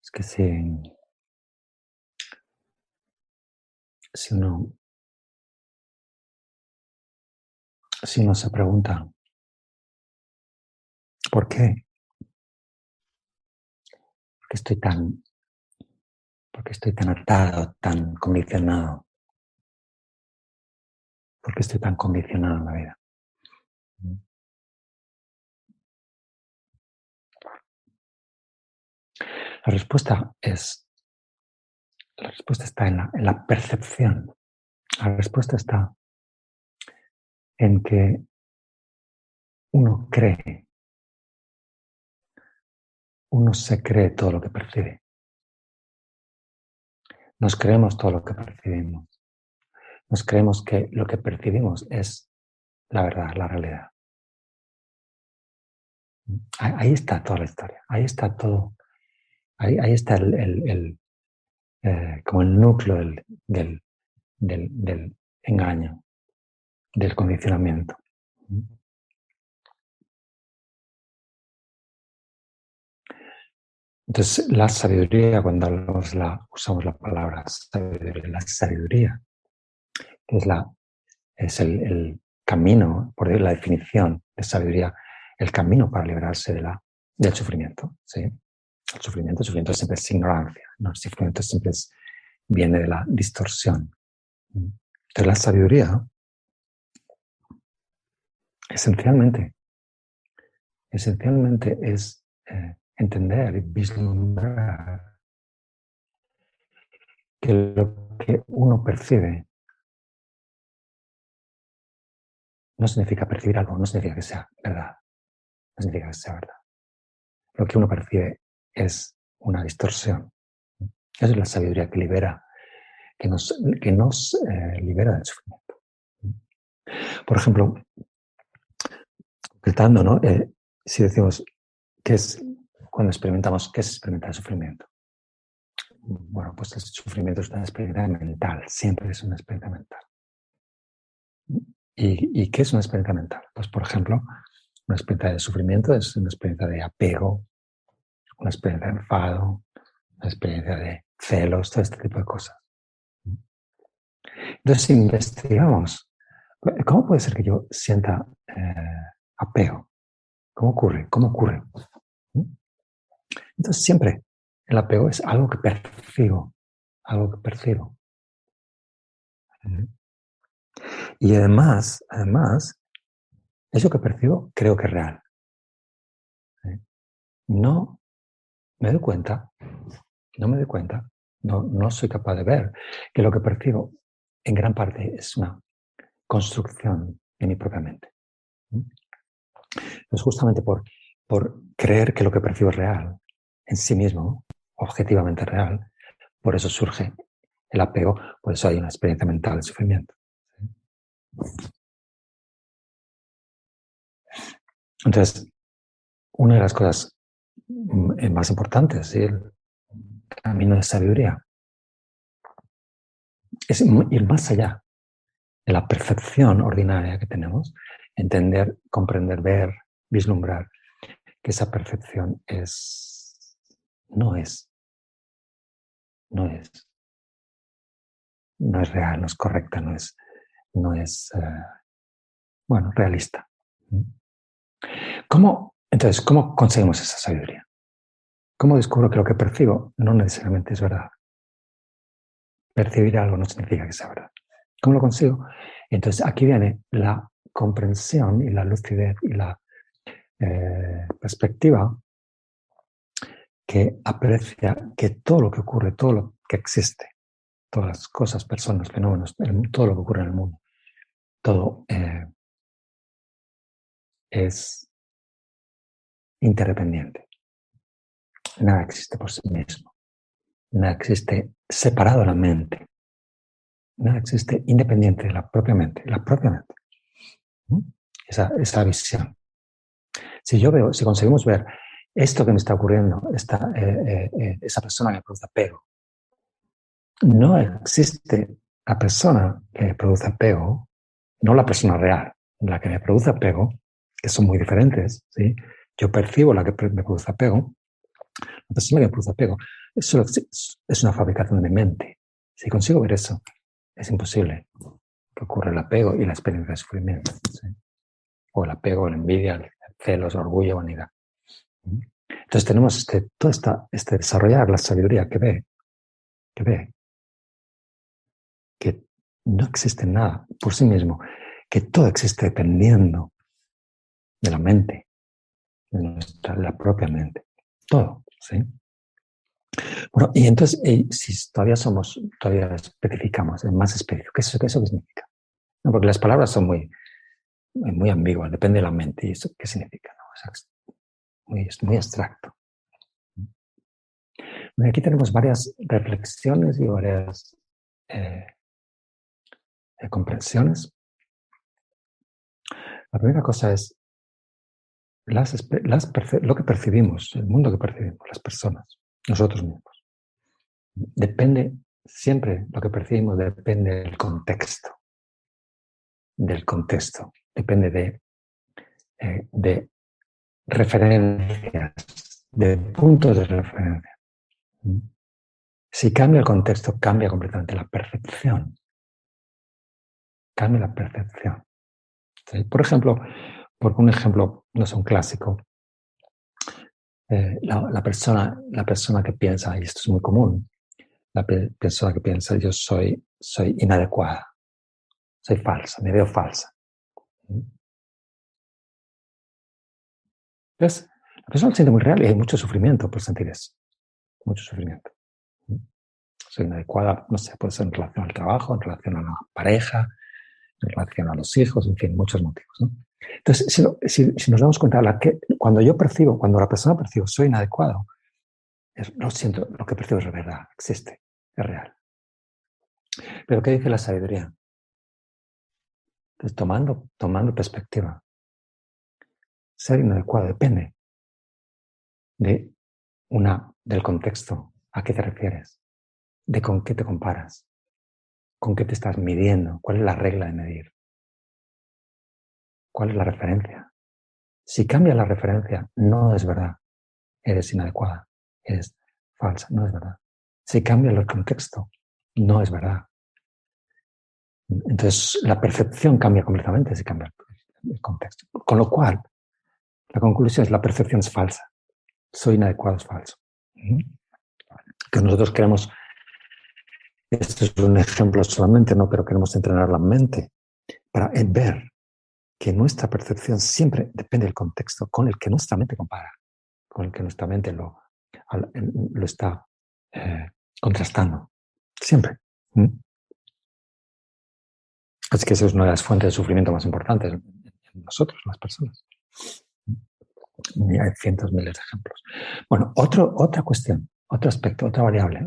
Es que si uno se pregunta, ¿por qué? ¿Por qué estoy tan atado, tan condicionado? ¿Por qué estoy tan condicionado en la vida? La respuesta está en la percepción. La respuesta está en que uno se cree todo lo que percibe. Nos creemos todo lo que percibimos. Nos creemos que lo que percibimos es la verdad, la realidad. Ahí está toda la historia. Ahí está todo. Ahí está como el núcleo del engaño, del condicionamiento. Entonces, la sabiduría, cuando usamos la palabra sabiduría, la sabiduría es el camino, por la definición de sabiduría, el camino para liberarse del sufrimiento. ¿Sí? El sufrimiento siempre es ignorancia, ¿no? El sufrimiento siempre viene de la distorsión. Entonces, la sabiduría, esencialmente es entender y vislumbrar que lo que uno percibe no significa percibir algo, no significa que sea verdad, no significa que sea verdad. Lo que uno percibe es una distorsión. Esa es la sabiduría que nos libera del sufrimiento. Por ejemplo, concretando, ¿no? Si decimos cuando experimentamos, ¿qué es experimentar el sufrimiento? Bueno, pues el sufrimiento es una experiencia mental, siempre es una experiencia mental. ¿Y qué es una experiencia mental? Pues, por ejemplo, una experiencia de sufrimiento es una experiencia de apego, una experiencia de enfado, una experiencia de celos, todo este tipo de cosas. Entonces, si investigamos, ¿cómo puede ser que yo sienta apego? ¿Cómo ocurre? Entonces, siempre el apego es algo que percibo, Y además, eso que percibo creo que es real. No me doy cuenta, no soy capaz de ver que lo que percibo en gran parte es una construcción de mi propia mente. Entonces, justamente por creer que lo que percibo es real, en sí mismo, objetivamente real, por eso surge el apego, por eso hay una experiencia mental de sufrimiento. Entonces, una de las cosas más importantes, ¿sí? El camino de sabiduría, es ir más allá de la percepción ordinaria que tenemos, entender, comprender, ver, vislumbrar que esa percepción no es real, no es correcta, no es realista. Entonces, ¿cómo conseguimos esa sabiduría? ¿Cómo descubro que lo que percibo no necesariamente es verdad? Percibir algo no significa que sea verdad. ¿Cómo lo consigo? Entonces, aquí viene la comprensión y la lucidez y la perspectiva que aprecia que todo lo que ocurre, todo lo que existe, todas las cosas, personas, fenómenos, todo lo que ocurre en el mundo, todo es interdependiente. Nada existe por sí mismo. Nada existe separado de la mente. Nada existe independiente de la propia mente. Esa visión. Si conseguimos ver esto que me está ocurriendo, esa persona que produce apego, no existe la persona que me produce apego, no la persona real, la que me produce apego, que son muy diferentes, ¿sí? Yo percibo la que me produce apego, La persona que produce apego es una fabricación de mi mente. Si consigo ver eso, es imposible que ocurra el apego y la experiencia de sufrimiento. ¿Sí? O el apego, la envidia, el celos, el orgullo, vanidad. Entonces tenemos este desarrollar la sabiduría que ve que no existe nada por sí mismo, que todo existe dependiendo de la mente, de la propia mente. Todo, ¿sí? Bueno, y entonces, si todavía especificamos, es más específico, ¿eso qué significa? No, porque las palabras son muy ambiguas, depende de la mente. ¿Y eso qué significa? ¿No? Es muy abstracto. Bueno, aquí tenemos varias reflexiones y varias comprensiones. La primera cosa es lo que percibimos, el mundo que percibimos, las personas, nosotros mismos. Depende, siempre lo que percibimos depende del contexto, depende de referencias, de puntos de referencia. Si cambia el contexto, cambia completamente la percepción. Cambia la percepción. ¿Sí? Por ejemplo, un ejemplo, no sé, un clásico, la persona que piensa, y esto es muy común, la persona que piensa, yo soy inadecuada, soy falsa, me veo falsa. Entonces, la persona lo siente muy real y hay mucho sufrimiento por sentir eso, mucho sufrimiento. Soy inadecuada, no sé, puede ser en relación al trabajo, en relación a la pareja, en relación a los hijos, en fin, muchos motivos, ¿no? Entonces, si nos damos cuenta, cuando la persona percibe soy inadecuado, lo siento, lo que percibo es verdad, existe, es real. Pero ¿qué dice la sabiduría? Entonces, tomando perspectiva, ser inadecuado depende del contexto, a qué te refieres, de con qué te comparas, con qué te estás midiendo, cuál es la regla de medir, cuál es la referencia. Si cambia la referencia, no es verdad, eres inadecuada, eres falsa, no es verdad. Si cambia el contexto, no es verdad. Entonces, la percepción cambia completamente si cambia el contexto. Con lo cual, la conclusión es la percepción es falsa. Soy inadecuado es falso. Que nosotros queremos, esto es un ejemplo solamente, ¿no? Pero queremos entrenar la mente para ver que nuestra percepción siempre depende del contexto con el que nuestra mente compara, con el que nuestra mente lo está contrastando. Siempre. Así que esa es una de las fuentes de sufrimiento más importantes en nosotros, las personas. Y hay cientos, miles de ejemplos. Bueno, otra cuestión, otro aspecto, otra variable,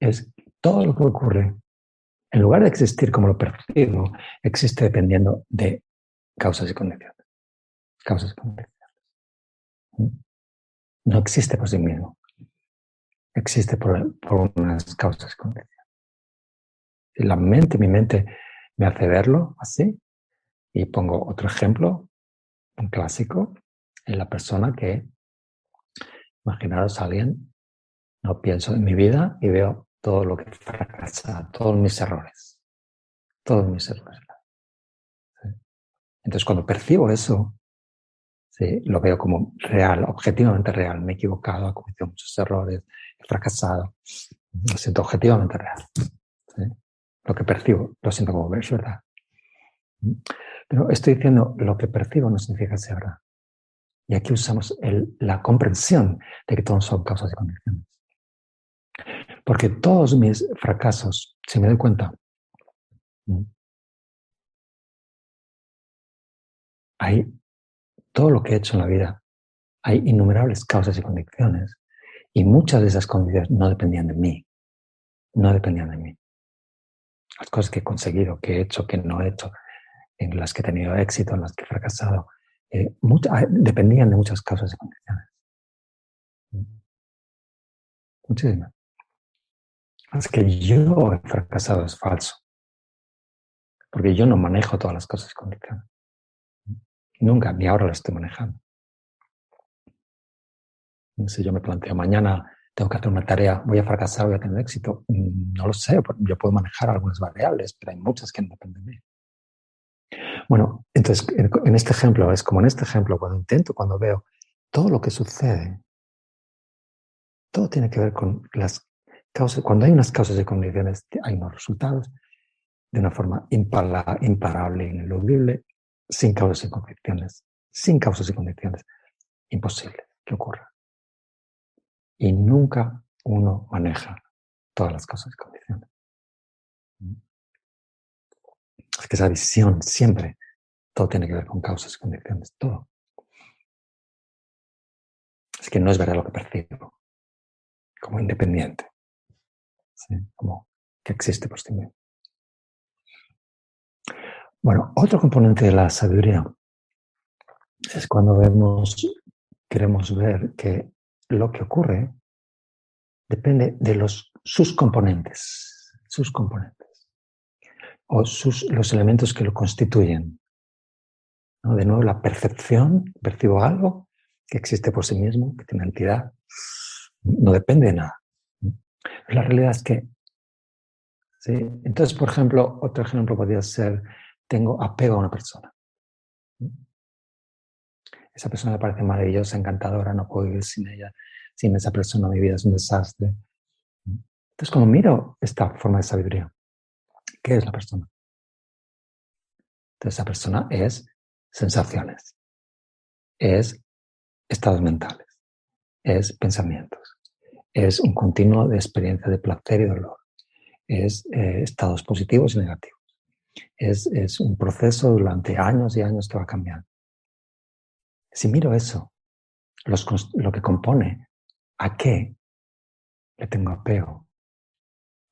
es todo lo que ocurre, en lugar de existir como lo percibo, existe dependiendo de causas y condiciones. Causas y condiciones. No existe por sí mismo. Existe por unas causas y condiciones. Y mi mente me hace verlo así. Y pongo otro ejemplo, un clásico, en la persona que, imaginaros a alguien, no pienso en mi vida y veo todo lo que fracasa, todos mis errores. Todos mis errores. ¿Sí? Entonces, cuando percibo eso, ¿sí? Lo veo como real, objetivamente real. Me he equivocado, he cometido muchos errores, he fracasado. Lo siento objetivamente real. ¿Sí? Lo que percibo, lo siento como es verdad. Pero estoy diciendo, lo que percibo no significa que sea verdad. Y aquí usamos la comprensión de que todos son causas y condiciones. Porque todos mis fracasos, si me doy cuenta, todo lo que he hecho en la vida, hay innumerables causas y condiciones. Y muchas de esas condiciones no dependían de mí. No dependían de mí. Las cosas que he conseguido, que he hecho, que no he hecho, en las que he tenido éxito, en las que he fracasado, dependían de muchas causas y condiciones. Muchísimas. Es que yo he fracasado es falso. Porque yo no manejo todas las cosas y condiciones. Nunca, ni ahora lo estoy manejando. Si yo me planteo mañana tengo que hacer una tarea, voy a fracasar, voy a tener éxito, no lo sé, yo puedo manejar algunas variables, pero hay muchas que no dependen de mí. Bueno, entonces en este ejemplo, es como en este ejemplo, cuando veo todo lo que sucede, todo tiene que ver con las causas. Cuando hay unas causas y condiciones, hay unos resultados de una forma imparable, ineludible, sin causas y condiciones. Sin causas y condiciones. Imposible que ocurra. Y nunca uno maneja todas las causas y condiciones. Es que esa visión siempre, todo tiene que ver con causas y condiciones, todo. Es que no es verdad lo que percibo, como independiente, ¿sí? Como que existe por sí mismo. Bueno, otro componente de la sabiduría es cuando queremos ver que lo que ocurre depende de sus componentes, o los elementos que lo constituyen, ¿no? De nuevo, la percepción, percibo algo que existe por sí mismo, que tiene entidad, no depende de nada. La realidad es que, ¿sí? Entonces, por ejemplo, otro ejemplo podría ser, tengo apego a una persona. Esa persona me parece maravillosa, encantadora, no puedo vivir sin ella. Sin esa persona mi vida es un desastre. Entonces, cuando miro esta forma de sabiduría, ¿qué es la persona? Entonces, esa persona es sensaciones, es estados mentales, es pensamientos, es un continuo de experiencia de placer y dolor, es estados positivos y negativos, es un proceso durante años y años que va cambiando. Si miro eso, lo que compone, ¿a qué le tengo apego?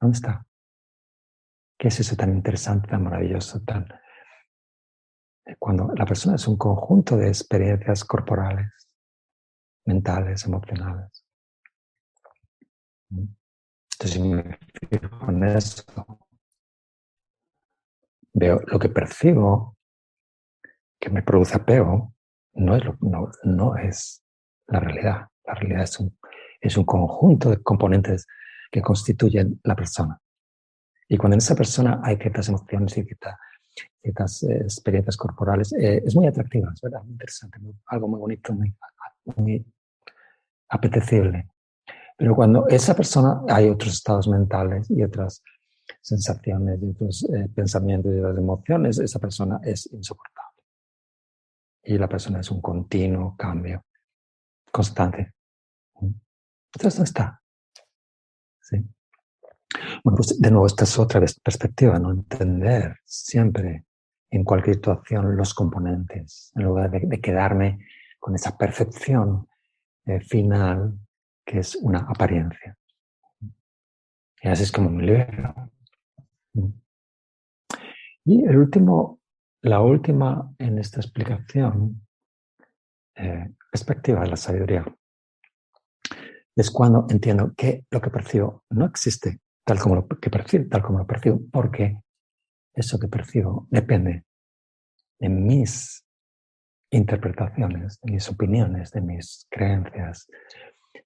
¿Dónde está? ¿Qué es eso tan interesante, tan maravilloso, cuando la persona es un conjunto de experiencias corporales, mentales, emocionales? Entonces, si me fijo en eso, veo lo que percibo que me produce apego, no es la realidad. La realidad es un conjunto de componentes que constituyen la persona. Y cuando en esa persona hay ciertas emociones y ciertas experiencias corporales, es muy atractiva, es verdad, muy interesante, algo muy bonito, muy apetecible. Pero cuando esa persona, hay otros estados mentales y otras sensaciones y otros pensamientos y otras emociones, esa persona es insoportable. Y la persona es un continuo cambio constante. Entonces, ¿dónde está? ¿Sí? Bueno, pues de nuevo, esta es otra perspectiva, ¿no? Entender siempre en cualquier situación los componentes, en lugar de quedarme con esa percepción final que es una apariencia. Y así es como me libero. Y la última en esta explicación, perspectiva de la sabiduría, es cuando entiendo que lo que percibo no existe tal como lo percibo, porque eso que percibo depende de mis interpretaciones, de mis opiniones, de mis creencias,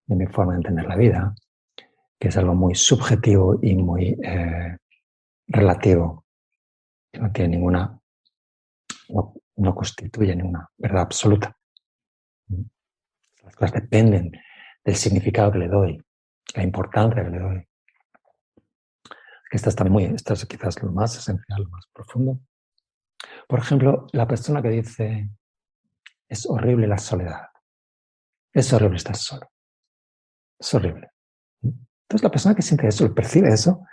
de mi forma de entender la vida, que es algo muy subjetivo y muy relativo, que no tiene no constituye ninguna verdad absoluta. Las cosas dependen del significado que le doy, la importancia que le doy. Esto es quizás lo más esencial, lo más profundo. Por ejemplo, la persona que dice, es horrible la soledad, es horrible estar solo, es horrible. Entonces la persona que siente eso, percibe eso,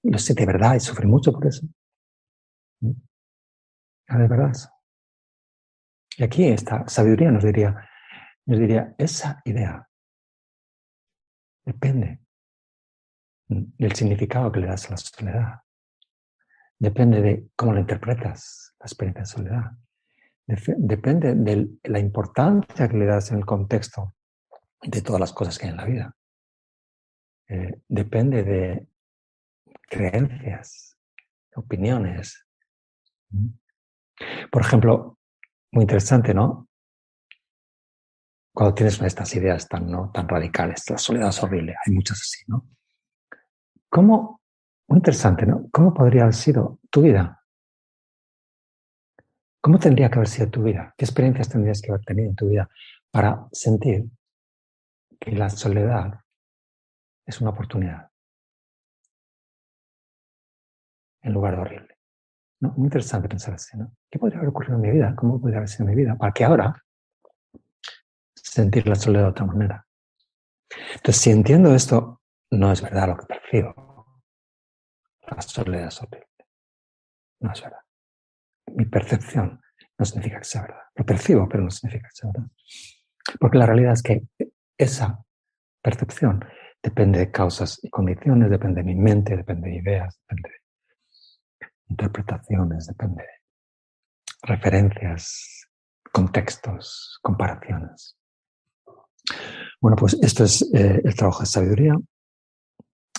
y lo siente de verdad y sufre mucho por eso. De verdad eso. Y aquí esta sabiduría nos diría, esa idea depende del significado que le das a la soledad. Depende de cómo lo interpretas, la experiencia de soledad. Depende de la importancia que le das en el contexto de todas las cosas que hay en la vida. Depende de creencias, opiniones. Por ejemplo, muy interesante, ¿no? cuando tienes estas ideas tan radicales, la soledad es horrible, hay muchas así, ¿no? ¿Cómo, muy interesante, ¿no? ¿Cómo podría haber sido tu vida? ¿Cómo tendría que haber sido tu vida? ¿Qué experiencias tendrías que haber tenido en tu vida para sentir que la soledad es una oportunidad en lugar de horrible? ¿No? Muy interesante pensar así, ¿no? ¿Qué podría haber ocurrido en mi vida? ¿Cómo podría haber sido mi vida? Para que ahora sentir la soledad de otra manera. Entonces, si entiendo esto, no es verdad lo que percibo. La soledad es horrible. No es verdad. Mi percepción no significa que sea verdad. Lo percibo, pero no significa que sea verdad. Porque la realidad es que esa percepción depende de causas y condiciones, depende de mi mente, depende de ideas, depende de interpretaciones, depende de referencias, contextos, comparaciones. Bueno, pues esto es el trabajo de sabiduría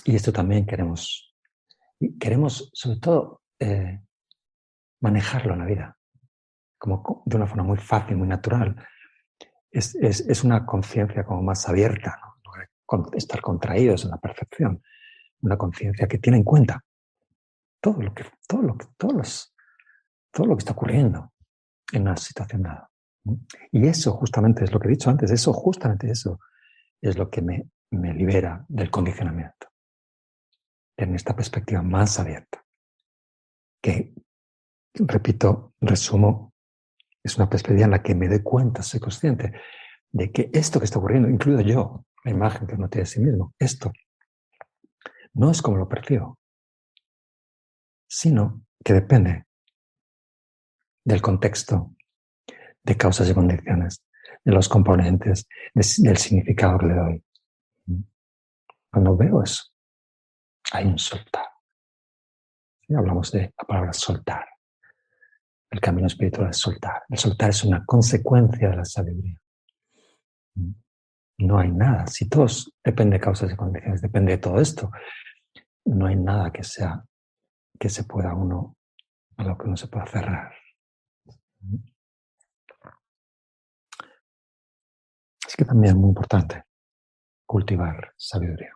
y esto también queremos sobre todo manejarlo en la vida, como de una forma muy fácil, muy natural. Es una conciencia como más abierta, ¿no? Estar contraídos en la percepción, una conciencia que tiene en cuenta todo lo que está ocurriendo en una situación dada. Y eso justamente es lo que he dicho antes, justamente eso es lo que me libera del condicionamiento, en esta perspectiva más abierta, que, repito, resumo, es una perspectiva en la que me doy cuenta, soy consciente de que esto que está ocurriendo, incluido yo, la imagen que uno tiene de sí mismo, esto no es como lo percibo, sino que depende del contexto, de causas y condiciones, de los componentes, del significado que le doy. Cuando veo eso, hay un soltar. ¿Sí? Hablamos de la palabra soltar. El camino espiritual es soltar. El soltar es una consecuencia de la sabiduría. No hay nada. Si todo depende de causas y condiciones, depende de todo esto, no hay nada que se pueda uno, a lo que uno se pueda cerrar. Así que también es muy importante cultivar sabiduría.